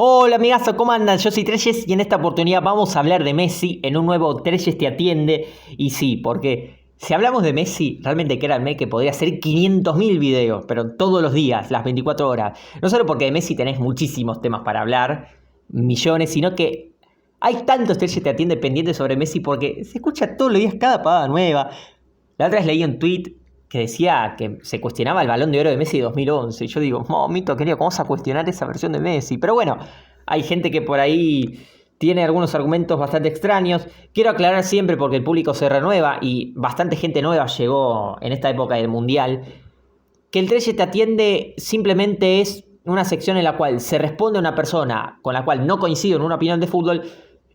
Hola amigazo, ¿cómo andan? Yo soy Treyes y en esta oportunidad vamos a hablar de Messi en un nuevo Treyes te atiende. Y sí, porque si hablamos de Messi, realmente créanme que podría hacer 500.000 videos, pero todos los días, las 24 horas. No solo porque de Messi tenés muchísimos temas para hablar, millones, sino que hay tantos Treyes te atiende pendientes sobre Messi porque se escucha todos los días cada pavada nueva. La otra vez leí un tweet que decía que se cuestionaba el Balón de Oro de Messi de 2011. Y yo digo, momito querido, ¿cómo vas a cuestionar esa versión de Messi? Pero bueno, hay gente que por ahí tiene algunos argumentos bastante extraños. Quiero aclarar siempre, porque el público se renueva y bastante gente nueva llegó en esta época del Mundial, que el 3 te atiende simplemente es una sección en la cual se responde a una persona con la cual no coincido en una opinión de fútbol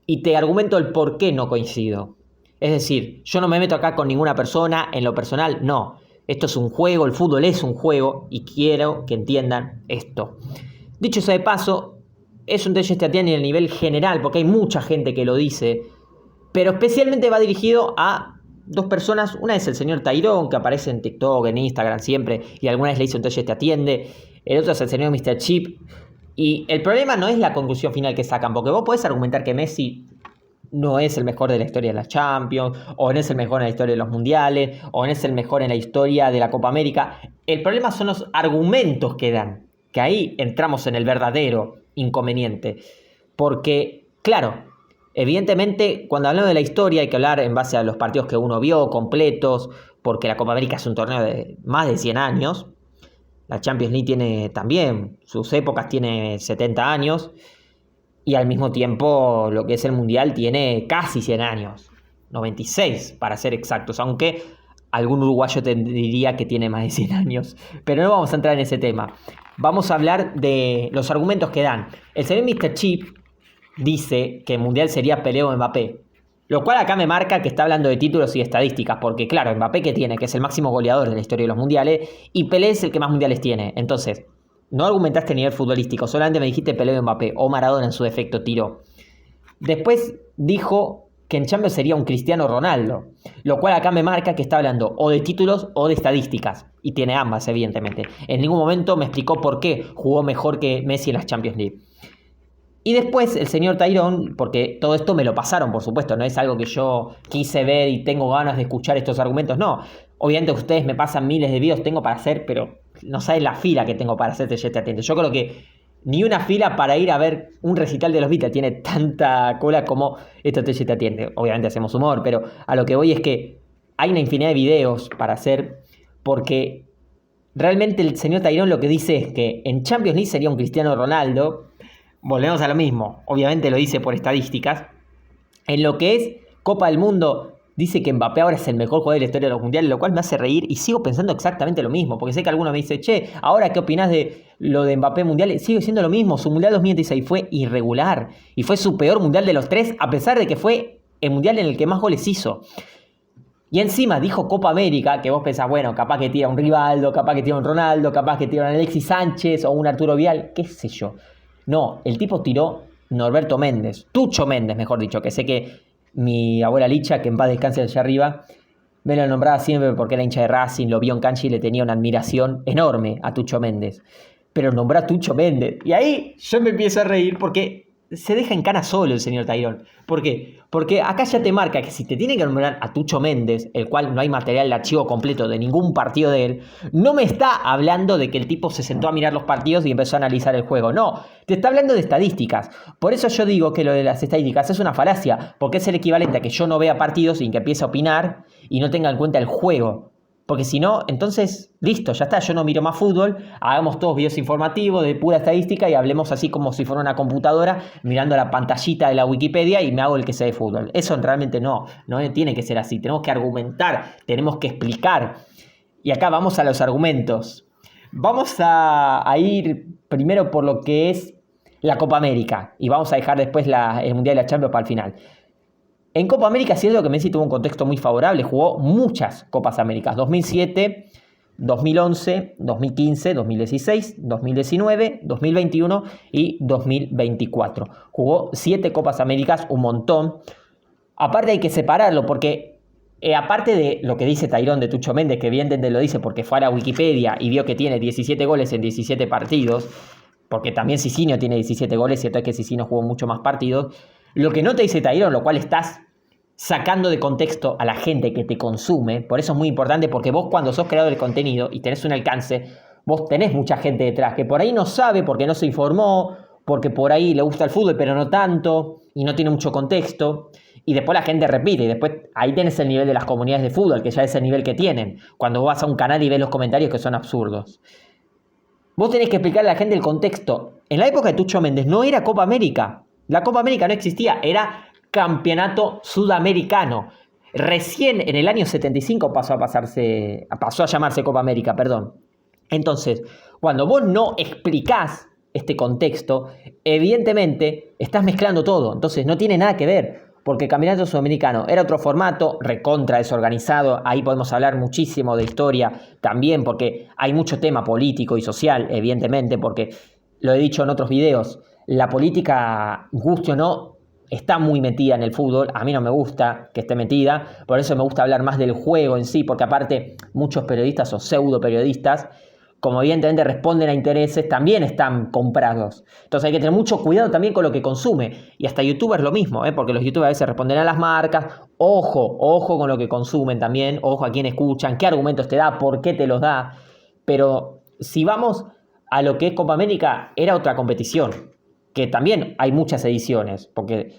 y te argumento el por qué no coincido. Es decir, yo no me meto acá con ninguna persona en lo personal, no. Esto es un juego, el fútbol es un juego y quiero que entiendan esto. Dicho sea de paso, es un te atiende a nivel general porque hay mucha gente que lo dice, pero especialmente va dirigido a dos personas. Una es el señor Tyrone, que aparece en TikTok, en Instagram siempre, y alguna vez le hizo un te atiende. El otro es el señor Mr. Chip. Y el problema no es la conclusión final que sacan, porque vos podés argumentar que Messi no es el mejor de la historia de las Champions, o no es el mejor en la historia de los Mundiales, o no es el mejor en la historia de la Copa América. El problema son los argumentos que dan, que ahí entramos en el verdadero inconveniente. Porque, claro, evidentemente cuando hablamos de la historia hay que hablar en base a los partidos que uno vio, completos, porque la Copa América es un torneo de más de 100 años. La Champions League tiene también sus épocas, tiene 70 años. Y al mismo tiempo lo que es el Mundial tiene casi 100 años, 96 para ser exactos, aunque algún uruguayo te diría que tiene más de 100 años. Pero no vamos a entrar en ese tema. Vamos a hablar de los argumentos que dan. El señor Mr. Chip dice que el Mundial sería Pelé o Mbappé. Lo cual acá me marca que está hablando de títulos y estadísticas, porque claro, Mbappé que tiene, que es el máximo goleador de la historia de los mundiales, y Pelé es el que más mundiales tiene. Entonces, no argumentaste a nivel futbolístico, solamente me dijiste Pelé o Mbappé, o Maradona en su defecto tiró. Después dijo que en Champions sería un Cristiano Ronaldo, lo cual acá me marca que está hablando o de títulos o de estadísticas, y tiene ambas evidentemente. En ningún momento me explicó por qué jugó mejor que Messi en las Champions League. Y después el señor Tyrone, porque todo esto me lo pasaron, por supuesto, no es algo que yo quise ver y tengo ganas de escuchar estos argumentos, no. Obviamente ustedes me pasan miles de videos, tengo para hacer, pero no saben la fila que tengo para hacer te atiende. Yo creo que ni una fila para ir a ver un recital de los Beatles tiene tanta cola como esto te atiende. Obviamente hacemos humor, pero a lo que voy es que hay una infinidad de videos para hacer, porque realmente el señor Tyrone lo que dice es que en Champions League sería un Cristiano Ronaldo. Volvemos a lo mismo, obviamente lo dice por estadísticas. En lo que es Copa del Mundo, dice que Mbappé ahora es el mejor jugador de la historia de los mundiales, lo cual me hace reír y sigo pensando exactamente lo mismo, porque sé que alguno me dice, che, ahora qué opinás de lo de Mbappé mundial. Sigue siendo lo mismo, su mundial 2016 fue irregular y fue su peor mundial de los tres, a pesar de que fue el mundial en el que más goles hizo. Y encima dijo Copa América, que vos pensás, bueno, capaz que tira un Rivaldo, capaz que tira un Ronaldo, capaz que tira un Alexis Sánchez o un Arturo Vidal, qué sé yo. No, el tipo tiró Norberto Méndez, Tucho Méndez, mejor dicho, que sé que mi abuela Licha, que en paz descanse allá arriba, me lo nombraba siempre porque era hincha de Racing, lo vio en cancha y le tenía una admiración enorme a Tucho Méndez. Pero nombró a Tucho Méndez. Y ahí yo me empiezo a reír porque se deja en cana solo el señor Tyrone. ¿Por qué? Porque acá ya te marca que si te tiene que nombrar a Tucho Méndez, el cual no hay material de archivo completo de ningún partido de él, no me está hablando de que el tipo se sentó a mirar los partidos y empezó a analizar el juego. No, te está hablando de estadísticas. Por eso yo digo que lo de las estadísticas es una falacia, porque es el equivalente a que yo no vea partidos sin que empiece a opinar y no tenga en cuenta el juego. Porque si no, entonces, listo, ya está, yo no miro más fútbol, hagamos todos videos informativos de pura estadística y hablemos así como si fuera una computadora mirando la pantallita de la Wikipedia y me hago el que sé de fútbol. Eso realmente no tiene que ser así, tenemos que argumentar, tenemos que explicar. Y acá vamos a los argumentos. Vamos a ir primero por lo que es la Copa América y vamos a dejar después el Mundial de la Champions para el final. En Copa América sí es lo que Messi tuvo un contexto muy favorable, jugó muchas Copas Américas, 2007, 2011, 2015, 2016, 2019, 2021 y 2024. Jugó 7 Copas Américas, un montón. Aparte hay que separarlo porque, aparte de lo que dice Tyrone de Tucho Méndez, que evidentemente lo dice porque fue a la Wikipedia y vio que tiene 17 goles en 17 partidos, porque también Cicinho tiene 17 goles, cierto es que Cicinho jugó mucho más partidos. Lo que no te dice Tyron, lo cual estás sacando de contexto a la gente que te consume, por eso es muy importante, porque vos cuando sos creador de contenido y tenés un alcance, vos tenés mucha gente detrás que por ahí no sabe, porque no se informó, porque por ahí le gusta el fútbol pero no tanto, y no tiene mucho contexto, y después la gente repite, y después ahí tenés el nivel de las comunidades de fútbol, que ya es el nivel que tienen, cuando vos vas a un canal y ves los comentarios que son absurdos. Vos tenés que explicarle a la gente el contexto. En la época de Tucho Méndez no era Copa América, la Copa América no existía, era Campeonato Sudamericano. Recién en el año 75 pasó a llamarse Copa América, perdón. Entonces, cuando vos no explicás este contexto, evidentemente estás mezclando todo. Entonces no tiene nada que ver, porque el Campeonato Sudamericano era otro formato, recontra desorganizado. Ahí podemos hablar muchísimo de historia también, porque hay mucho tema político y social, evidentemente, porque lo he dicho en otros videos, la política, guste o no, está muy metida en el fútbol. A mí no me gusta que esté metida, por eso me gusta hablar más del juego en sí, porque aparte muchos periodistas o pseudo periodistas, como evidentemente responden a intereses, también están comprados. Entonces hay que tener mucho cuidado también con lo que consume. Y hasta youtubers lo mismo, porque los youtubers a veces responden a las marcas. Ojo con lo que consumen también, ojo a quién escuchan, qué argumentos te da, por qué te los da. Pero si vamos a lo que es Copa América, era otra competición, que también hay muchas ediciones, porque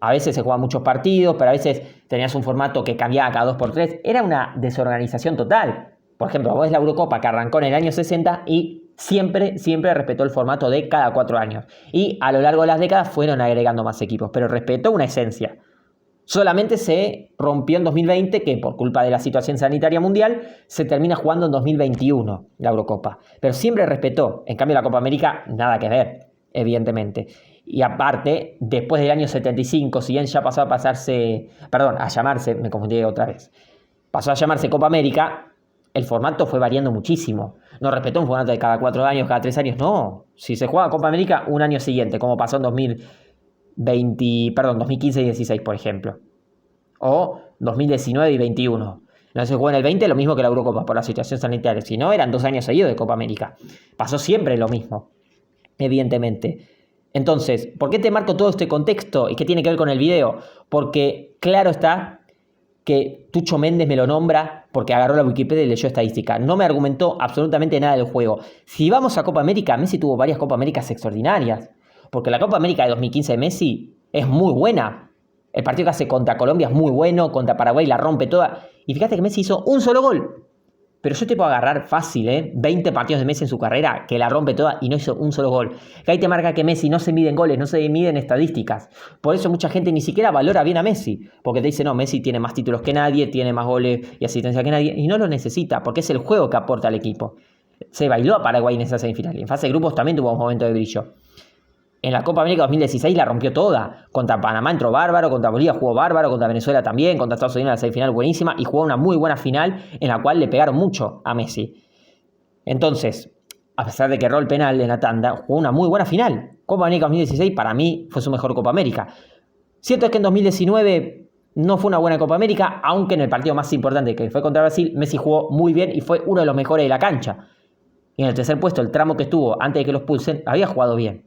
a veces se juegan muchos partidos, pero a veces tenías un formato que cambiaba cada 2x3. Era una desorganización total. Por ejemplo, vos ves la Eurocopa que arrancó en el año 60 y siempre respetó el formato de cada 4 años. Y a lo largo de las décadas fueron agregando más equipos, pero respetó una esencia. Solamente se rompió en 2020, que por culpa de la situación sanitaria mundial, se termina jugando en 2021 la Eurocopa. Pero siempre respetó. En cambio, la Copa América, nada que ver, evidentemente. Y aparte, después del año 75, si bien ya pasó a llamarse, me confundí otra vez, pasó a llamarse Copa América, el formato fue variando muchísimo. No respetó un formato de cada 4 años, cada 3 años, no. Si se juega Copa América un año siguiente, como pasó en 2015 y 16, por ejemplo. O 2019 y 21. No se juega en el 20, lo mismo que la Eurocopa, por la situación sanitaria. Si no, eran 2 años seguidos de Copa América. Pasó siempre lo mismo, evidentemente. Entonces, ¿por qué te marco todo este contexto? ¿Y qué tiene que ver con el video? Porque claro está que Tucho Méndez me lo nombra porque agarró la Wikipedia y leyó estadística. No me argumentó absolutamente nada del juego. Si vamos a Copa América, Messi tuvo varias Copa Américas extraordinarias. Porque la Copa América de 2015 de Messi es muy buena. El partido que hace contra Colombia es muy bueno, contra Paraguay la rompe toda. Y fíjate que Messi hizo un solo gol. Pero yo te puedo agarrar fácil, 20 partidos de Messi en su carrera, que la rompe toda y no hizo un solo gol. Que ahí te marca que Messi no se mide en goles, no se mide en estadísticas. Por eso mucha gente ni siquiera valora bien a Messi. Porque te dice, no, Messi tiene más títulos que nadie, tiene más goles y asistencia que nadie. Y no lo necesita, porque es el juego que aporta al equipo. Se bailó a Paraguay en esa semifinal. En fase de grupos también tuvo un momento de brillo. En la Copa América 2016 la rompió toda. Contra Panamá entró bárbaro, contra Bolivia jugó bárbaro, contra Venezuela también, contra Estados Unidos en la semifinal buenísima y jugó una muy buena final en la cual le pegaron mucho a Messi. Entonces, a pesar de que erró el penal en la tanda, jugó una muy buena final. Copa América 2016 para mí fue su mejor Copa América. Cierto es que en 2019 no fue una buena Copa América, aunque en el partido más importante que fue contra Brasil, Messi jugó muy bien y fue uno de los mejores de la cancha. Y en el tercer puesto, el tramo que estuvo antes de que los expulsen, había jugado bien.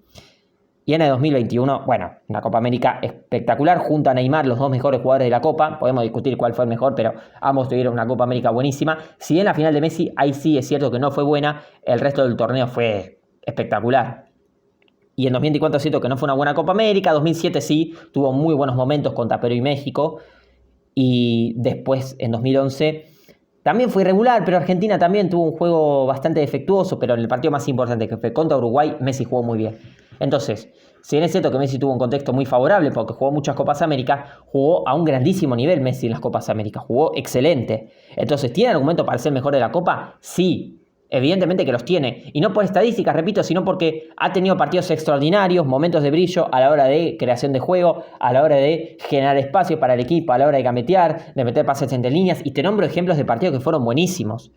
Y en el 2021, bueno, una Copa América espectacular, junto a Neymar, los 2 mejores jugadores de la Copa. Podemos discutir cuál fue el mejor, pero ambos tuvieron una Copa América buenísima. Si bien la final de Messi, ahí sí es cierto que no fue buena, el resto del torneo fue espectacular. Y en 2024 es cierto que no fue una buena Copa América, 2007 sí, tuvo muy buenos momentos contra Perú y México. Y después, en 2011, también fue irregular, pero Argentina también tuvo un juego bastante defectuoso, pero en el partido más importante, que fue contra Uruguay, Messi jugó muy bien. Entonces, si bien es cierto que Messi tuvo un contexto muy favorable porque jugó muchas Copas Américas, jugó a un grandísimo nivel Messi en las Copas Américas, jugó excelente. Entonces, ¿tiene argumento para ser mejor de la Copa? Sí, evidentemente que los tiene. Y no por estadísticas, repito, sino porque ha tenido partidos extraordinarios, momentos de brillo a la hora de creación de juego, a la hora de generar espacio para el equipo, a la hora de gambetear, de meter pases entre líneas. Y te nombro ejemplos de partidos que fueron buenísimos.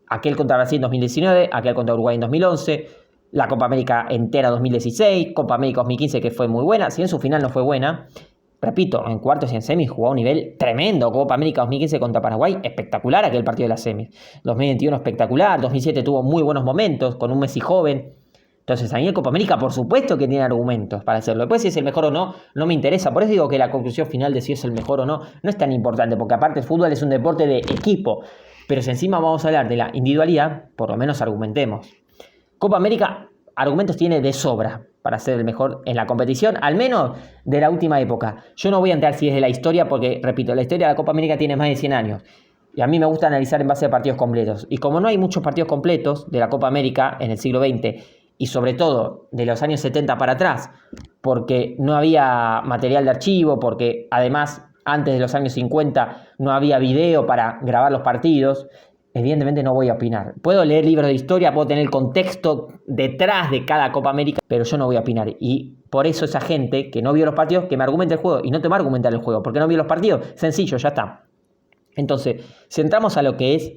Aquel contra Brasil en 2019, aquel contra Uruguay en 2011... la Copa América entera 2016, Copa América 2015 que fue muy buena, si en su final no fue buena, repito, en cuartos y en semis jugó a un nivel tremendo. Copa América 2015 contra Paraguay, espectacular aquel partido de las semis. 2021 espectacular, 2007 tuvo muy buenos momentos con un Messi joven. Entonces, a mí en Copa América, por supuesto que tiene argumentos para hacerlo. Después, si es el mejor o no, no me interesa. Por eso digo que la conclusión final de si es el mejor o no, no es tan importante, porque aparte el fútbol es un deporte de equipo. Pero si encima vamos a hablar de la individualidad, por lo menos argumentemos. Copa América, argumentos tiene de sobra para ser el mejor en la competición, al menos de la última época. Yo no voy a entrar si es de la historia, porque, repito, la historia de la Copa América tiene más de 100 años. Y a mí me gusta analizar en base a partidos completos. Y como no hay muchos partidos completos de la Copa América en el siglo XX, y sobre todo de los años 70 para atrás, porque no había material de archivo, porque además antes de los años 50 no había video para grabar los partidos, evidentemente no voy a opinar. Puedo leer libros de historia, puedo tener el contexto detrás de cada Copa América, pero yo no voy a opinar. Y por eso esa gente que no vio los partidos, que me argumente el juego, y no te va a argumentar el juego, porque no vio los partidos, sencillo, ya está. Entonces, si entramos a lo que es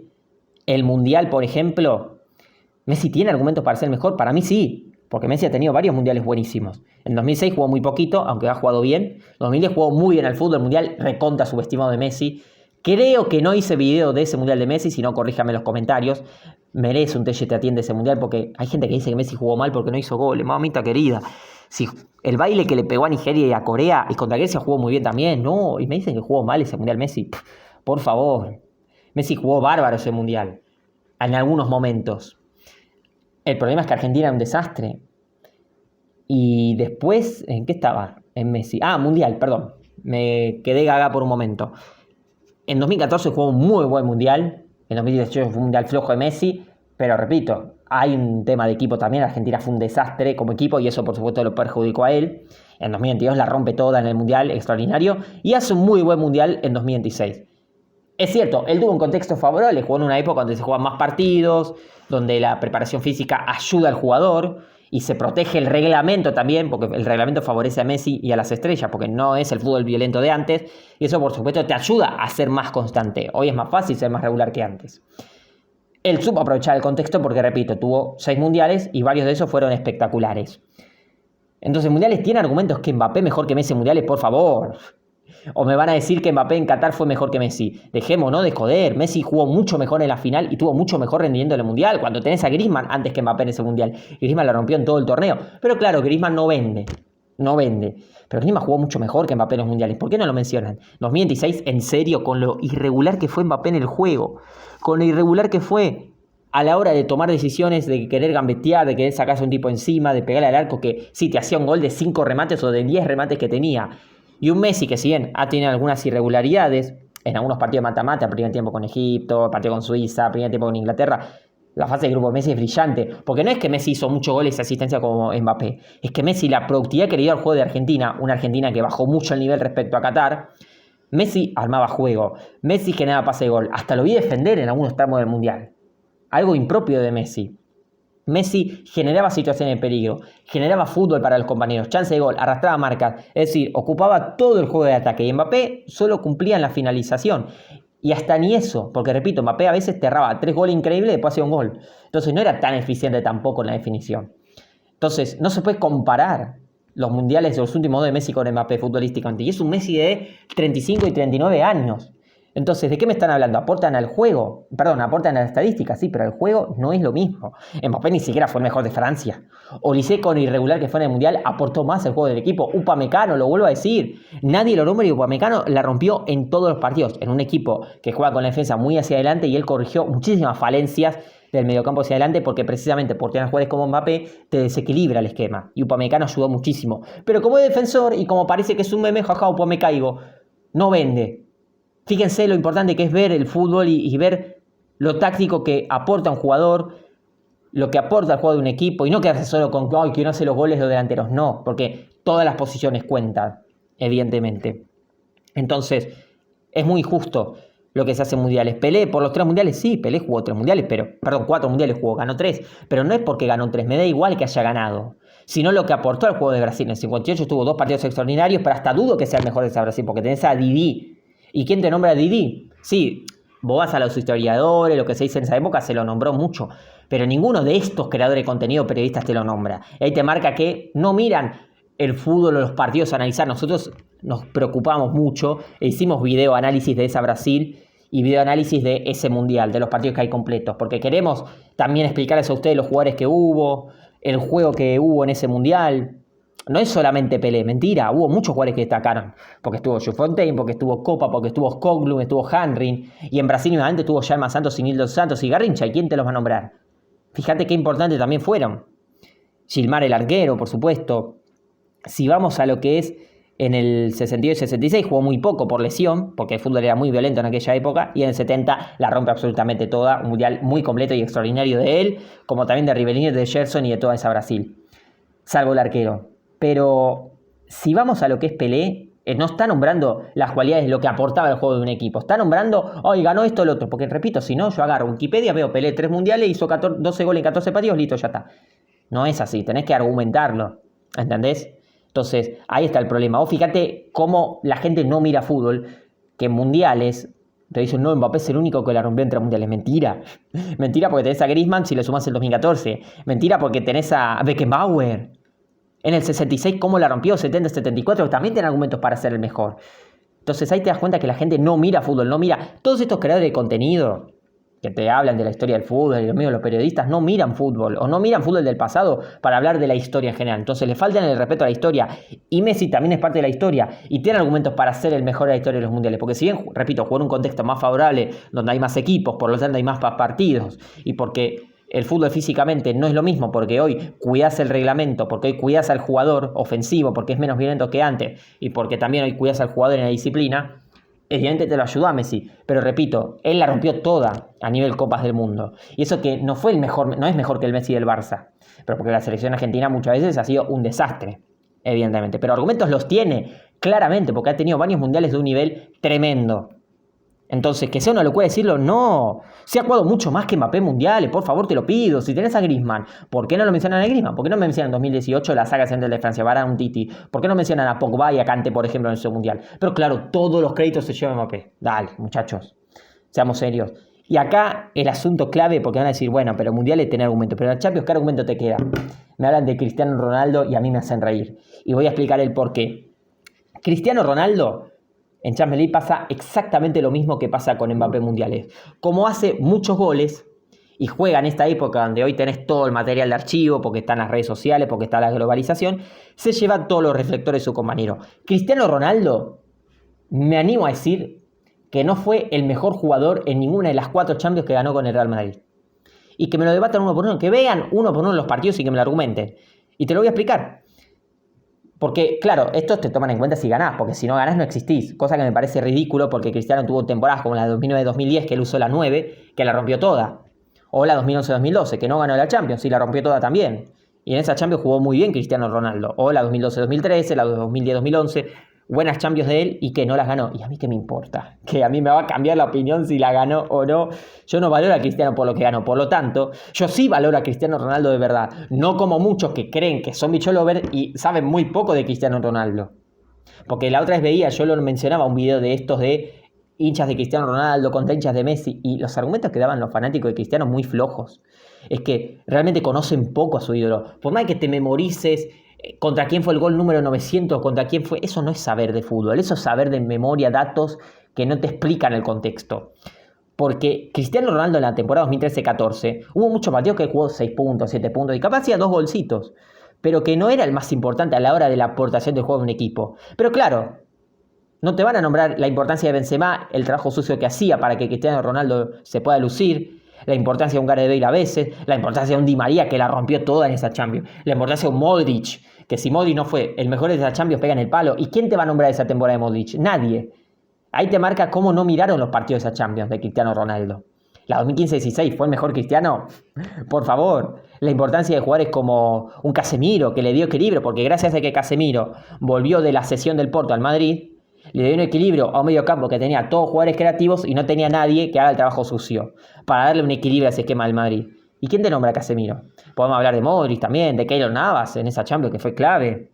el Mundial, por ejemplo, ¿Messi tiene argumentos para ser mejor? Para mí sí, porque Messi ha tenido varios mundiales buenísimos. En 2006 jugó muy poquito, aunque ha jugado bien. En 2010 jugó muy bien al fútbol, el mundial recontra subestimado de Messi. Creo que no hice video de ese mundial de Messi, si no, corríjame en los comentarios. Merece un te atiende ese mundial, porque hay gente que dice que Messi jugó mal porque no hizo goles. Mamita querida, si el baile que le pegó a Nigeria y a Corea y contra Grecia jugó muy bien también, no, y me dicen que jugó mal ese mundial Messi. Por favor, Messi jugó bárbaro ese mundial en algunos momentos. El problema es que Argentina era un desastre. Y después, ¿en qué estaba? En Messi. Mundial, perdón. Me quedé gaga por un momento. En 2014 jugó un muy buen mundial. En 2018 fue un mundial flojo de Messi. Pero repito, hay un tema de equipo también. Argentina fue un desastre como equipo y eso por supuesto lo perjudicó a él. En 2022 la rompe toda en el mundial, extraordinario. Y hace un muy buen mundial en 2026. Es cierto, él tuvo un contexto favorable, jugó en una época donde se juegan más partidos, donde la preparación física ayuda al jugador y se protege el reglamento también, porque el reglamento favorece a Messi y a las estrellas, porque no es el fútbol violento de antes, y eso por supuesto te ayuda a ser más constante. Hoy es más fácil ser más regular que antes. Él supo aprovechar el contexto porque, repito, tuvo 6 mundiales y varios de esos fueron espectaculares. Entonces, mundiales tiene argumentos que Mbappé mejor que Messi en mundiales, por favor. O me van a decir que Mbappé en Qatar fue mejor que Messi. Dejémonos de joder. Messi jugó mucho mejor en la final y tuvo mucho mejor rendimiento en el Mundial. Cuando tenés a Griezmann antes que Mbappé en ese Mundial. Griezmann la rompió en todo el torneo. Pero claro, Griezmann no vende. No vende. Pero Griezmann jugó mucho mejor que Mbappé en los Mundiales. ¿Por qué no lo mencionan? 2026, en serio, con lo irregular que fue Mbappé en el juego. Con lo irregular que fue a la hora de tomar decisiones, de querer gambetear, de querer sacarse un tipo encima, de pegarle al arco que sí te hacía un gol de 5 remates o de 10 remates que tenía. Y un Messi que si bien ha tenido algunas irregularidades en algunos partidos de mata-mata, primer tiempo con Egipto, partido con Suiza, primer tiempo con Inglaterra, la fase de grupo de Messi es brillante. Porque no es que Messi hizo muchos goles y asistencia como Mbappé. Es que Messi, la productividad que le dio al juego de Argentina, una Argentina que bajó mucho el nivel respecto a Qatar, Messi armaba juego, Messi generaba pase de gol. Hasta lo vi defender en algunos tramos del Mundial. Algo impropio de Messi. Messi generaba situaciones de peligro, generaba fútbol para los compañeros, chance de gol, arrastraba marcas, es decir, ocupaba todo el juego de ataque y Mbappé solo cumplía en la finalización. Y hasta ni eso, porque repito, Mbappé a veces te erraba 3 goles increíbles y después hacía un gol. Entonces no era tan eficiente tampoco en la definición. Entonces no se puede comparar los mundiales de los últimos de Messi con Mbappé futbolísticamente. Y es un Messi de 35 y 39 años. Entonces, ¿de qué me están hablando? ¿Aportan al juego? Perdón, aportan a la estadística, sí, pero el juego no es lo mismo. Mbappé ni siquiera fue el mejor de Francia. Olise, con irregular que fue en el Mundial, aportó más al juego del equipo. Upamecano, lo vuelvo a decir. Nadie lo nombra y Upamecano la rompió en todos los partidos. En un equipo que juega con la defensa muy hacia adelante y él corrigió muchísimas falencias del mediocampo hacia adelante porque precisamente por tener jugadores como Mbappé te desequilibra el esquema. Y Upamecano ayudó muchísimo. Pero como defensor y como parece que es un meme, jaja, Upamecaigo, no vende. Fíjense lo importante que es ver el fútbol y ver lo táctico que aporta un jugador, lo que aporta al juego de un equipo, y no quedarse solo con que no hace los goles los delanteros, no, porque todas las posiciones cuentan, evidentemente. Entonces, es muy injusto lo que se hace en mundiales. Pelé, por los 3 mundiales, sí, Pelé jugó 3 mundiales, pero, perdón, 4 mundiales jugó, ganó 3, pero no es porque ganó 3, me da igual que haya ganado, sino lo que aportó al juego de Brasil. En el 58 tuvo 2 partidos extraordinarios, pero hasta dudo que sea el mejor de ese Brasil, porque tenés a Didi. ¿Y quién te nombra a Didi? Sí, vos vas a los historiadores, lo que se dice en esa época, se lo nombró mucho. Pero ninguno de estos creadores de contenido, periodistas, te lo nombra. Y ahí te marca que no miran el fútbol o los partidos a analizar. Nosotros nos preocupamos mucho e hicimos videoanálisis de esa Brasil y videoanálisis de ese Mundial, de los partidos que hay completos. Porque queremos también explicarles a ustedes los jugadores que hubo, el juego que hubo en ese mundial. No es solamente Pelé, mentira, hubo muchos jugadores que destacaron, porque estuvo Fontaine, porque estuvo Copa, porque estuvo Skoglund, estuvo Henry, y en Brasil nuevamente estuvo Jalma Santos, Nildo Santos y Garrincha, ¿y quién te los va a nombrar? Fíjate qué importantes también fueron. Gilmar el arquero, por supuesto. Si vamos a lo que es en el 62 y 66, jugó muy poco por lesión, porque el fútbol era muy violento en aquella época, y en el 70 la rompe absolutamente toda, un mundial muy completo y extraordinario de él, como también de Rivellini, de Gerson y de toda esa Brasil, salvo el arquero. Pero si vamos a lo que es Pelé, no está nombrando las cualidades, lo que aportaba el juego de un equipo. Está nombrando, hoy ganó esto o lo otro. Porque repito, si no, yo agarro Wikipedia, veo Pelé 3 mundiales, hizo 12 goles en 14 partidos, listo, ya está. No es así, tenés que argumentarlo. ¿Entendés? Entonces, ahí está el problema. Vos fíjate cómo la gente no mira fútbol, que en mundiales te dicen, no, Mbappé es el único que la rompió entre mundiales. Mentira. Mentira porque tenés a Griezmann si le sumás el 2014. Mentira porque tenés a Beckenbauer. En el 66, ¿cómo la rompió? 70-74, también tiene argumentos para ser el mejor. Entonces ahí te das cuenta que la gente no mira fútbol, no mira. Todos estos creadores de contenido que te hablan de la historia del fútbol, y los periodistas no miran fútbol, o no miran fútbol del pasado para hablar de la historia en general. Entonces le faltan el respeto a la historia. Y Messi también es parte de la historia, y tiene argumentos para ser el mejor de la historia de los mundiales. Porque si bien, repito, jugó en un contexto más favorable, donde hay más equipos, por lo tanto hay más partidos, y porque el fútbol físicamente no es lo mismo, porque hoy cuidás el reglamento, porque hoy cuidás al jugador ofensivo, porque es menos violento que antes, y porque también hoy cuidás al jugador en la disciplina, evidentemente te lo ayudó a Messi. Pero repito, él la rompió toda a nivel Copas del Mundo. Y eso que no fue el mejor, no es mejor que el Messi del Barça, pero porque la selección argentina muchas veces ha sido un desastre, evidentemente. Pero argumentos los tiene, claramente, porque ha tenido varios mundiales de un nivel tremendo. Entonces, que sea una locura decirlo, no. Se ha jugado mucho más que Mbappé mundiales, por favor, te lo pido. Si tenés a Griezmann, ¿por qué no lo mencionan a Griezmann? ¿Por qué no mencionan en 2018 la saga central de Francia, Varane, un Titi? ¿Por qué no mencionan a Pogba y a Kanté, por ejemplo, en ese mundial? Pero claro, todos los créditos se llevan a Mbappé. Dale, muchachos, seamos serios. Y acá el asunto clave, porque van a decir, bueno, pero mundiales tiene argumentos, pero en la Champions, ¿qué argumento te queda? Me hablan de Cristiano Ronaldo y a mí me hacen reír. Y voy a explicar el por qué. Cristiano Ronaldo en Champions League pasa exactamente lo mismo que pasa con Mbappé mundiales. Como hace muchos goles y juega en esta época donde hoy tenés todo el material de archivo, porque están las redes sociales, porque está la globalización, se lleva todos los reflectores de su compañero. Cristiano Ronaldo, me animo a decir que no fue el mejor jugador en ninguna de las 4 Champions que ganó con el Real Madrid. Y que me lo debatan uno por uno, que vean uno por uno los partidos y que me lo argumenten. Y te lo voy a explicar. Porque, claro, estos te toman en cuenta si ganás, porque si no ganás no existís. Cosa que me parece ridículo porque Cristiano tuvo temporadas como la de 2009-2010, que él usó la 9, que la rompió toda. O la 2011-2012, que no ganó la Champions, y la rompió toda también. Y en esa Champions jugó muy bien Cristiano Ronaldo. O la 2012-2013, la 2010-2011. Buenas Champions de él y que no las ganó. ¿Y a mí qué me importa? Que a mí me va a cambiar la opinión si la ganó o no. Yo no valoro a Cristiano por lo que ganó. Por lo tanto, yo sí valoro a Cristiano Ronaldo de verdad. No como muchos que creen que son bicholover y saben muy poco de Cristiano Ronaldo. Porque la otra vez veía, yo lo mencionaba, un video de estos de hinchas de Cristiano Ronaldo contra hinchas de Messi. Y los argumentos que daban los fanáticos de Cristiano muy flojos. Es que realmente conocen poco a su ídolo. Por más que te memorices contra quién fue el gol número 900, contra quién fue, eso no es saber de fútbol, eso es saber de memoria datos que no te explican el contexto. Porque Cristiano Ronaldo en la temporada 2013-14 hubo muchos partidos que jugó 6 puntos, 7 puntos y capaz hacía 2 golcitos, pero que no era el más importante a la hora de la aportación del juego de un equipo. Pero claro, no te van a nombrar la importancia de Benzema, el trabajo sucio que hacía para que Cristiano Ronaldo se pueda lucir, la importancia de un Gareth Bale a veces, la importancia de un Di María que la rompió toda en esa Champions, la importancia de un Modric, que si Modric no fue el mejor de esa Champions pega en el palo. ¿Y quién te va a nombrar esa temporada de Modric? Nadie. Ahí te marca cómo no miraron los partidos de esa Champions de Cristiano Ronaldo. La 2015-16 fue el mejor Cristiano. Por favor. La importancia de jugadores como un Casemiro que le dio equilibrio, porque gracias a que Casemiro volvió de la cesión del Porto al Madrid, le dio un equilibrio a un medio campo que tenía todos jugadores creativos y no tenía nadie que haga el trabajo sucio, para darle un equilibrio a ese esquema del Madrid. ¿Y quién te nombra a Casemiro? Podemos hablar de Modric también, de Keylor Navas en esa Champions que fue clave.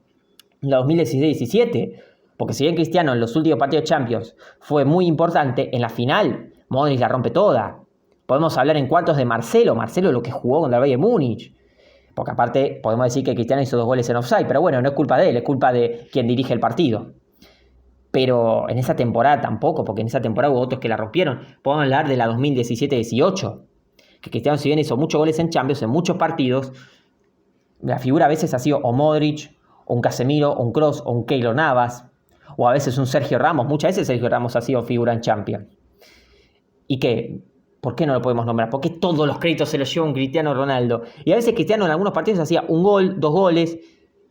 En la 2016-17, porque si bien Cristiano en los últimos partidos de Champions fue muy importante, en la final Modric la rompe toda. Podemos hablar en cuartos de Marcelo lo que jugó contra el Bayern Múnich. Porque aparte podemos decir que Cristiano hizo 2 goles en offside, pero bueno, no es culpa de él, es culpa de quien dirige el partido. Pero en esa temporada tampoco, porque en esa temporada hubo otros que la rompieron. Podemos hablar de la 2017-18, que Cristiano si bien hizo muchos goles en Champions, en muchos partidos, La figura a veces ha sido o Modric, o un Casemiro, o un Kroos, o un Keylor Navas, o a veces un Sergio Ramos. Muchas veces Sergio Ramos ha sido figura en Champions. ¿Y qué? ¿Por qué no lo podemos nombrar? ¿Por qué todos los créditos se los lleva un Cristiano Ronaldo? Y a veces Cristiano en algunos partidos hacía un gol, 2 goles,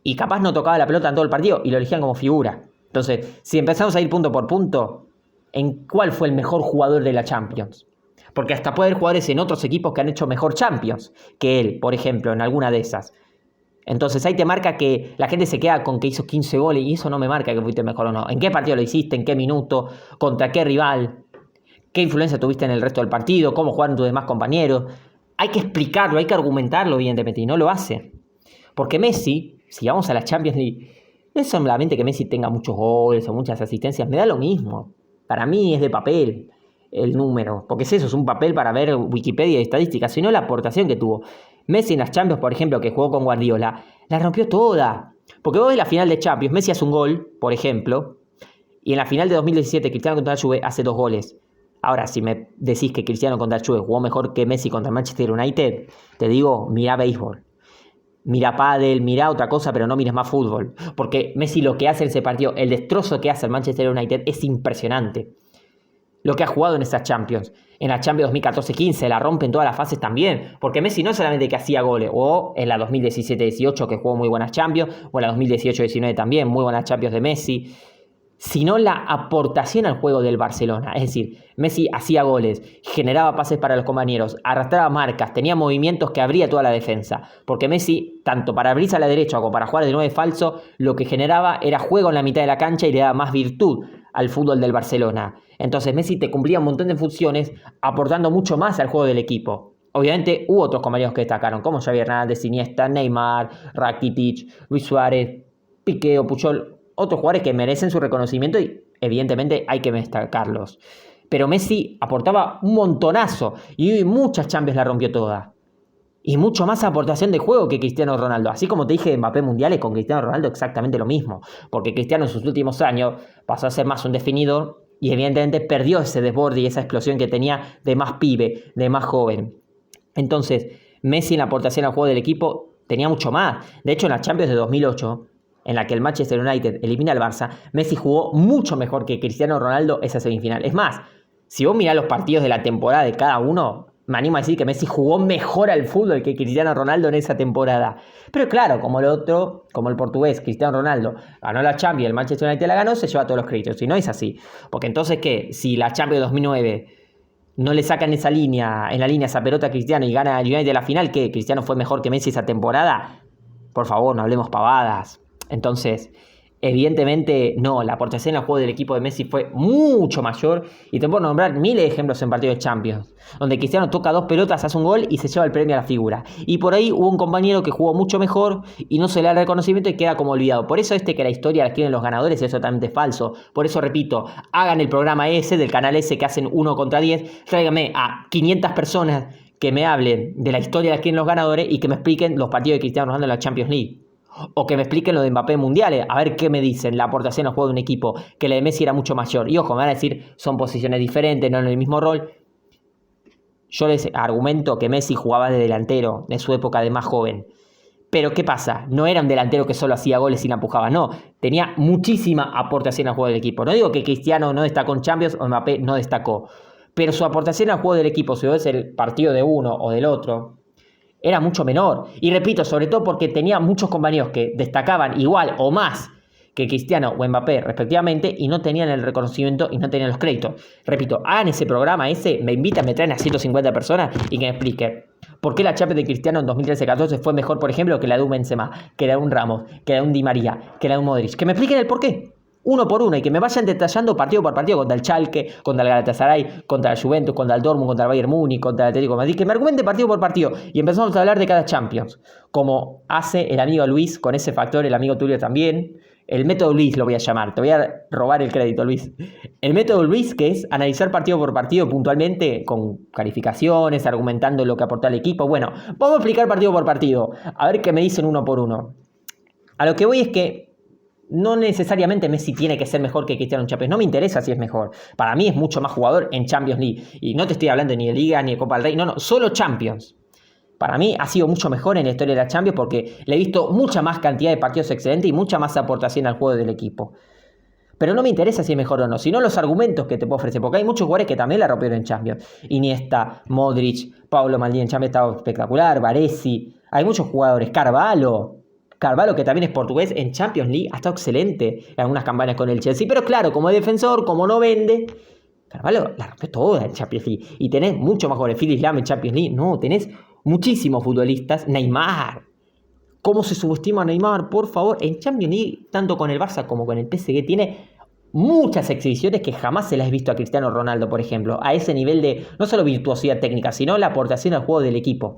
y capaz no tocaba la pelota en todo el partido, y lo elegían como figura. Entonces, si empezamos a ir punto por punto, ¿en cuál fue el mejor jugador de la Champions? Porque hasta puede haber jugadores en otros equipos que han hecho mejor Champions que él, por ejemplo, en alguna de esas. Entonces ahí te marca que la gente se queda con que hizo 15 goles y eso no me marca que fuiste mejor o no. ¿En qué partido lo hiciste? ¿En qué minuto? ¿Contra qué rival? ¿Qué influencia tuviste en el resto del partido? ¿Cómo jugaron tus demás compañeros? Hay que explicarlo, hay que argumentarlo evidentemente y no lo hace. Porque Messi, si vamos a la Champions League, no es solamente que Messi tenga muchos goles o muchas asistencias, me da lo mismo. Para mí es de papel el número, porque es eso, es un papel para ver Wikipedia y estadísticas, sino la aportación que tuvo. Messi en las Champions, por ejemplo, que jugó con Guardiola, la rompió toda. Porque vos ves la final de Champions, Messi hace un gol, por ejemplo, y en la final de 2017 Cristiano contra la Juve hace 2 goles. Ahora, si me decís que Cristiano contra la Juve jugó mejor que Messi contra Manchester United, te digo, mirá béisbol. Mira pádel, mira otra cosa, pero no mires más fútbol. Porque Messi lo que hace en ese partido, el destrozo que hace el Manchester United es impresionante. Lo que ha jugado en esas Champions. En la Champions 2014-15 la rompe en todas las fases también. Porque Messi no solamente que hacía goles, o en la 2017-18 que jugó muy buenas Champions, o en la 2018-19 también, muy buenas Champions de Messi, sino la aportación al juego del Barcelona. Es decir, Messi hacía goles, generaba pases para los compañeros, arrastraba marcas, tenía movimientos que abría toda la defensa. Porque Messi, tanto para abrirse a la derecha como para jugar de 9 falso, lo que generaba era juego en la mitad de la cancha y le daba más virtud al fútbol del Barcelona. Entonces Messi te cumplía un montón de funciones, aportando mucho más al juego del equipo. Obviamente hubo otros compañeros que destacaron, como Xavi Hernández, Iniesta, Neymar, Rakitic, Luis Suárez, Piqué o Puyol, otros jugadores que merecen su reconocimiento y evidentemente hay que destacarlos. Pero Messi aportaba un montonazo y muchas Champions la rompió toda. Y mucho más aportación de juego que Cristiano Ronaldo. Así como te dije de Mbappé mundiales, con Cristiano Ronaldo exactamente lo mismo. Porque Cristiano en sus últimos años pasó a ser más un definidor y evidentemente perdió ese desborde y esa explosión que tenía de más pibe, de más joven. Entonces, Messi en la aportación al juego del equipo tenía mucho más. De hecho, en la Champions de 2008, en la que el Manchester United elimina al Barça, Messi jugó mucho mejor que Cristiano Ronaldo esa semifinal. Es más, si vos mirás los partidos de la temporada de cada uno, me animo a decir que Messi jugó mejor al fútbol que Cristiano Ronaldo en esa temporada. Pero claro, como el otro, como el portugués, Cristiano Ronaldo, ganó la Champions, el Manchester United la ganó, se lleva todos los créditos. Y no es así. Porque entonces, ¿qué? Si la Champions 2009 no le sacan esa línea, en la línea esa pelota a Cristiano y gana el United la final, ¿qué? ¿Cristiano fue mejor que Messi esa temporada? Por favor, no hablemos pavadas. Entonces, evidentemente, no, la aportación al juego del equipo de Messi fue mucho mayor y te puedo nombrar miles de ejemplos en partidos de Champions, donde Cristiano toca 2 pelotas, hace un gol y se lleva el premio a la figura. Y por ahí hubo un compañero que jugó mucho mejor y no se le da el reconocimiento y queda como olvidado. Por eso que la historia la escriben los ganadores es totalmente falso. Por eso repito, hagan el programa ese del canal ese que hacen 1 contra 10, tráiganme a 500 personas que me hablen de la historia de la escriben los ganadores y que me expliquen los partidos de Cristiano Ronaldo en la Champions League. O que me expliquen lo de Mbappé mundiales, a ver qué me dicen, la aportación al juego de un equipo, que la de Messi era mucho mayor. Y ojo, me van a decir, son posiciones diferentes, no en el mismo rol. Yo les argumento que Messi jugaba de delantero, de su época de más joven. Pero ¿qué pasa? No era un delantero que solo hacía goles y la empujaba, no. Tenía muchísima aportación al juego del equipo. No digo que Cristiano no destacó en Champions o Mbappé no destacó. Pero su aportación al juego del equipo, si ves el partido de uno o del otro, era mucho menor. Y repito, sobre todo porque tenía muchos compañeros que destacaban igual o más que Cristiano o Mbappé respectivamente y no tenían el reconocimiento y no tenían los créditos. Repito, hagan ese programa ese, me invitan, me traen a 150 personas y que me expliquen por qué la Champions de Cristiano en 2013-14 fue mejor, por ejemplo, que la de un Benzema, que la de un Ramos, que la de un Di María, que la de un Modric. Que me expliquen el por qué. Uno por uno y que me vayan detallando partido por partido contra el Schalke, contra el Galatasaray, contra el Juventus, contra el Dortmund, contra el Bayern Múnich, contra el Atlético de Madrid, que me argumente partido por partido y empezamos a hablar de cada Champions, como hace el amigo Luis con ese factor, el amigo Tulio también. El método Luis lo voy a llamar, te voy a robar el crédito, Luis. El método Luis, que es analizar partido por partido puntualmente, con calificaciones, argumentando lo que aporta el equipo. Bueno, vamos a explicar partido por partido, a ver qué me dicen uno por uno. A lo que voy es que no necesariamente Messi tiene que ser mejor que Cristiano en Champions. No me interesa si es mejor. Para mí es mucho más jugador en Champions League. Y no te estoy hablando ni de Liga ni de Copa del Rey. No, solo Champions. Para mí ha sido mucho mejor en la historia de la Champions porque le he visto mucha más cantidad de partidos excelentes y mucha más aportación al juego del equipo. Pero no me interesa si es mejor o no, sino los argumentos que te puedo ofrecer, porque hay muchos jugadores que también la rompieron en Champions. Iniesta, Modric, Pablo Maldini en Champions estaba espectacular, Baresi, hay muchos jugadores, Carvalho que también es portugués, en Champions League ha estado excelente en algunas campañas con el Chelsea, pero claro, como defensor, como no vende, Carvalho la rompió toda en Champions League. Y tenés mucho más jugadores, Phil Islam en Champions League, no, tenés muchísimos futbolistas, Neymar. ¿Cómo se subestima a Neymar? Por favor, en Champions League, tanto con el Barça como con el PSG, tiene muchas exhibiciones que jamás se las he visto a Cristiano Ronaldo, por ejemplo, a ese nivel de no solo virtuosidad técnica, sino la aportación al juego del equipo.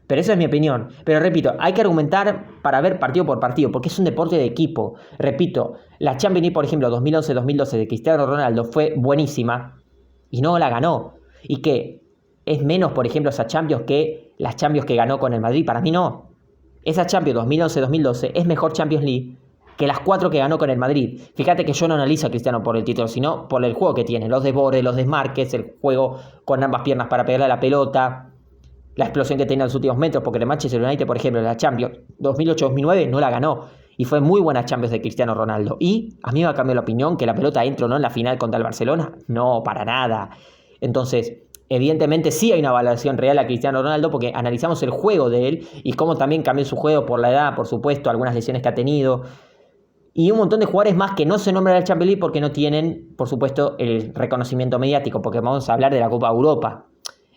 Pero esa es mi opinión. Pero repito, hay que argumentar para ver partido por partido, porque es un deporte de equipo. Repito, la Champions League, por ejemplo, 2011-2012 de Cristiano Ronaldo fue buenísima y no la ganó. Y que es menos, por ejemplo, esa Champions que las Champions que ganó con el Madrid. Para mí no. Esa Champions 2011-2012 es mejor Champions League que las 4 que ganó con el Madrid. Fíjate que yo no analizo a Cristiano por el título, sino por el juego que tiene. Los desbordes, los desmarques, el juego con ambas piernas para pegarle a la pelota, la explosión que tenía en los últimos metros, porque el Manchester United, por ejemplo, la Champions 2008-2009 no la ganó. Y fue muy buena Champions de Cristiano Ronaldo. Y a mí me ha cambiado la opinión que la pelota entró o no en la final contra el Barcelona. No, para nada. Entonces, evidentemente sí hay una valoración real a Cristiano Ronaldo porque analizamos el juego de él y cómo también cambió su juego por la edad, por supuesto, algunas lesiones que ha tenido. Y un montón de jugadores más que no se nombran al Champions League porque no tienen, por supuesto, el reconocimiento mediático, porque vamos a hablar de la Copa Europa.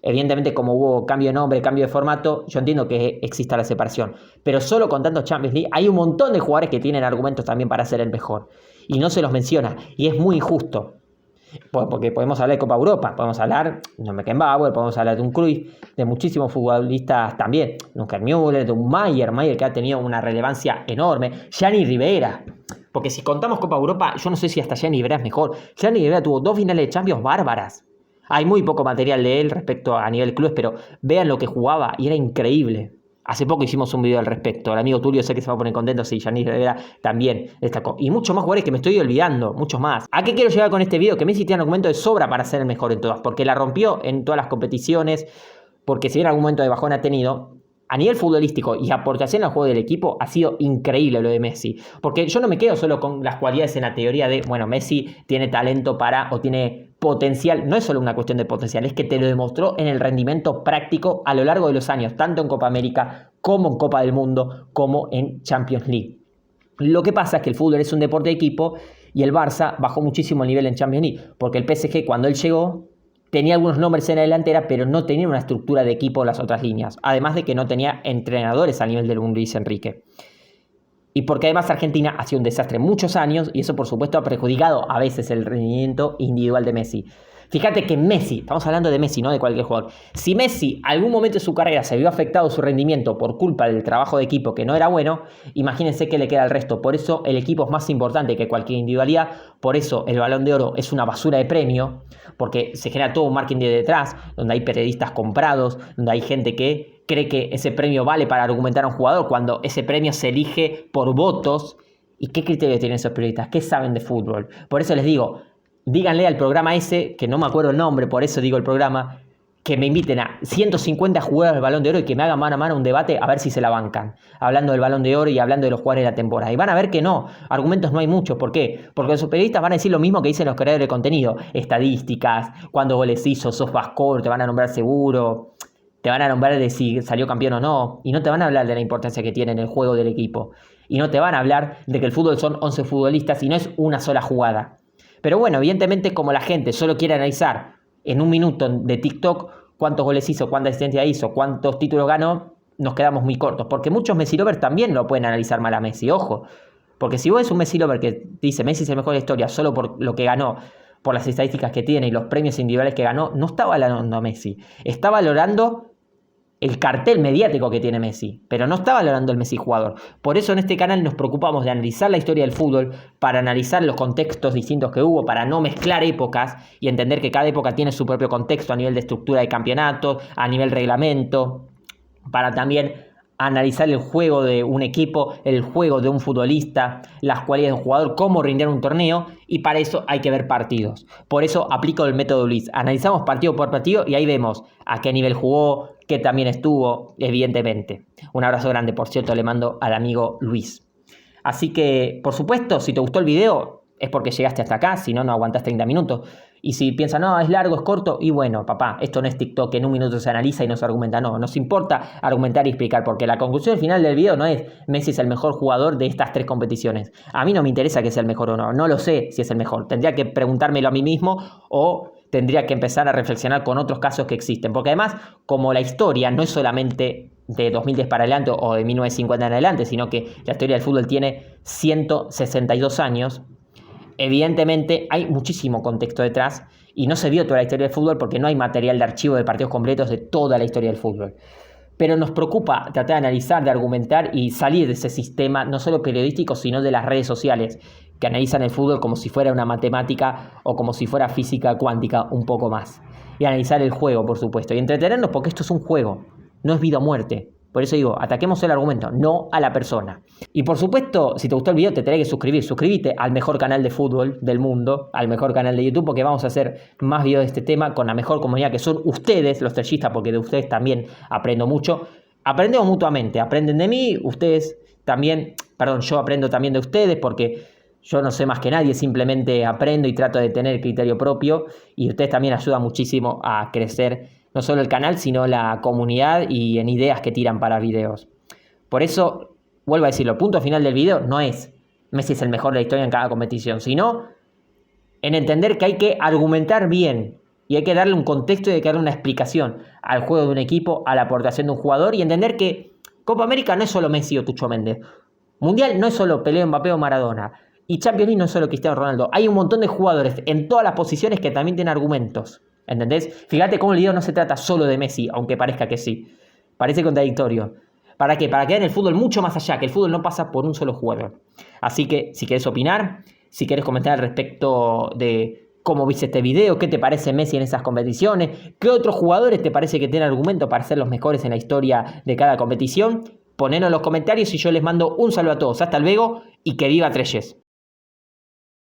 Evidentemente, como hubo cambio de nombre, cambio de formato, yo entiendo que exista la separación. Pero solo contando Champions League, hay un montón de jugadores que tienen argumentos también para ser el mejor. Y no se los menciona. Y es muy injusto. Porque podemos hablar de Copa Europa, podemos hablar de un Beckenbauer, podemos hablar de un Cruyff, de muchísimos futbolistas también. De un Gerd Müller, de un Mayer que ha tenido una relevancia enorme. Gianni Rivera. Porque si contamos Copa Europa, yo no sé si hasta Gianni Rivera es mejor. Gianni Rivera tuvo 2 finales de Champions bárbaras. Hay muy poco material de él respecto a nivel clubes, pero vean lo que jugaba y era increíble. Hace poco hicimos un video al respecto. El amigo Tulio sé que se va a poner contento, sí, Gianni Rivera también destacó. Y muchos más jugadores que me estoy olvidando, muchos más. ¿A qué quiero llegar con este video? Que Messi tiene argumento de sobra para ser el mejor en todas, porque la rompió en todas las competiciones, porque si bien algún momento de bajón ha tenido, a nivel futbolístico y aportación al juego del equipo ha sido increíble lo de Messi. Porque yo no me quedo solo con las cualidades en la teoría de, bueno, Messi tiene talento para, o tiene potencial. No es solo una cuestión de potencial, es que te lo demostró en el rendimiento práctico a lo largo de los años, tanto en Copa América como en Copa del Mundo, como en Champions League. Lo que pasa es que el fútbol es un deporte de equipo y el Barça bajó muchísimo el nivel en Champions League, porque el PSG cuando él llegó tenía algunos nombres en la delantera, pero no tenía una estructura de equipo en las otras líneas. Además de que no tenía entrenadores a nivel del Luis Enrique. Y porque además Argentina ha sido un desastre muchos años y eso por supuesto ha perjudicado a veces el rendimiento individual de Messi. Fíjate que Messi, estamos hablando de Messi, no de cualquier jugador. Si Messi algún momento de su carrera se vio afectado su rendimiento por culpa del trabajo de equipo que no era bueno, imagínense qué le queda al resto. Por eso el equipo es más importante que cualquier individualidad. Por eso el Balón de Oro es una basura de premio, porque se genera todo un marketing de detrás, donde hay periodistas comprados, donde hay gente que cree que ese premio vale para argumentar a un jugador, cuando ese premio se elige por votos. ¿Y qué criterios tienen esos periodistas? ¿Qué saben de fútbol? Por eso les digo, díganle al programa ese, que no me acuerdo el nombre, por eso digo el programa, que me inviten a 150 jugadores del Balón de Oro y que me hagan mano a mano un debate a ver si se la bancan. Hablando del Balón de Oro y hablando de los jugadores de la temporada. Y van a ver que no, argumentos no hay muchos. ¿Por qué? Porque los periodistas van a decir lo mismo que dicen los creadores de contenido. Estadísticas, cuántos goles hizo, SofaScore, te van a nombrar seguro, te van a nombrar de si salió campeón o no. Y no te van a hablar de la importancia que tiene en el juego del equipo. Y no te van a hablar de que el fútbol son 11 futbolistas y no es una sola jugada. Pero bueno, evidentemente como la gente solo quiere analizar en un minuto de TikTok cuántos goles hizo, cuánta asistencia hizo, cuántos títulos ganó, nos quedamos muy cortos. Porque muchos Messi lovers también lo pueden analizar mal a Messi, ojo. Porque si vos ves un Messi lover que dice Messi es el mejor de la historia solo por lo que ganó, por las estadísticas que tiene y los premios individuales que ganó, no está valorando a Messi. Está valorando el cartel mediático que tiene Messi, pero no está valorando el Messi jugador. Por eso en este canal nos preocupamos de analizar la historia del fútbol, para analizar los contextos distintos que hubo, para no mezclar épocas y entender que cada época tiene su propio contexto a nivel de estructura de campeonatos, a nivel reglamento, para también analizar el juego de un equipo, el juego de un futbolista, las cualidades de un jugador, cómo rindir un torneo, y para eso hay que ver partidos. Por eso aplico el método Luis. Analizamos partido por partido y ahí vemos a qué nivel jugó, qué también estuvo, evidentemente. Un abrazo grande, por cierto, le mando al amigo Luis. Así que, por supuesto, si te gustó el video, es porque llegaste hasta acá, si no, no aguantas 30 minutos. Y si piensas, no, es largo, es corto, y bueno, papá, esto no es TikTok, en un minuto se analiza y no se argumenta, no, nos importa argumentar y explicar, porque la conclusión final del video no es Messi es el mejor jugador de estas 3 competiciones. A mí no me interesa que sea el mejor o no, no lo sé si es el mejor, tendría que preguntármelo a mí mismo o tendría que empezar a reflexionar con otros casos que existen, porque además, como la historia no es solamente de 2010 para adelante o de 1950 en adelante, sino que la historia del fútbol tiene 162 años, evidentemente hay muchísimo contexto detrás y no se vio toda la historia del fútbol porque no hay material de archivo de partidos completos de toda la historia del fútbol. Pero nos preocupa tratar de analizar, de argumentar y salir de ese sistema, no solo periodístico, sino de las redes sociales, que analizan el fútbol como si fuera una matemática o como si fuera física cuántica un poco más. Y analizar el juego, por supuesto. Y entretenernos porque esto es un juego, no es vida o muerte. Por eso digo, ataquemos el argumento, no a la persona. Y por supuesto, si te gustó el video, te tenés que suscribir. Suscríbete al mejor canal de fútbol del mundo, al mejor canal de YouTube, porque vamos a hacer más videos de este tema con la mejor comunidad que son ustedes, los trellistas, porque de ustedes también aprendo mucho. Aprendemos mutuamente, aprenden de mí, ustedes también, perdón, yo aprendo también de ustedes porque yo no sé más que nadie, simplemente aprendo y trato de tener criterio propio y ustedes también ayudan muchísimo a crecer no solo el canal, sino la comunidad y en ideas que tiran para videos. Por eso, vuelvo a decirlo, el punto final del video no es Messi es el mejor de la historia en cada competición, sino en entender que hay que argumentar bien y hay que darle un contexto y hay que darle una explicación al juego de un equipo, a la aportación de un jugador y entender que Copa América no es solo Messi o Tucho Méndez. Mundial no es solo Pelé, Mbappé o Maradona. Y Champions League no es solo Cristiano Ronaldo. Hay un montón de jugadores en todas las posiciones que también tienen argumentos. ¿Entendés? Fíjate cómo el video no se trata solo de Messi, aunque parezca que sí. Parece contradictorio. ¿Para qué? Para que vean el fútbol mucho más allá, que el fútbol no pasa por un solo jugador. Así que, si querés opinar, si querés comentar al respecto de cómo viste este video, qué te parece Messi en esas competiciones, qué otros jugadores te parece que tienen argumento para ser los mejores en la historia de cada competición, ponedlo en los comentarios y yo les mando un saludo a todos. Hasta luego y que viva Treyes.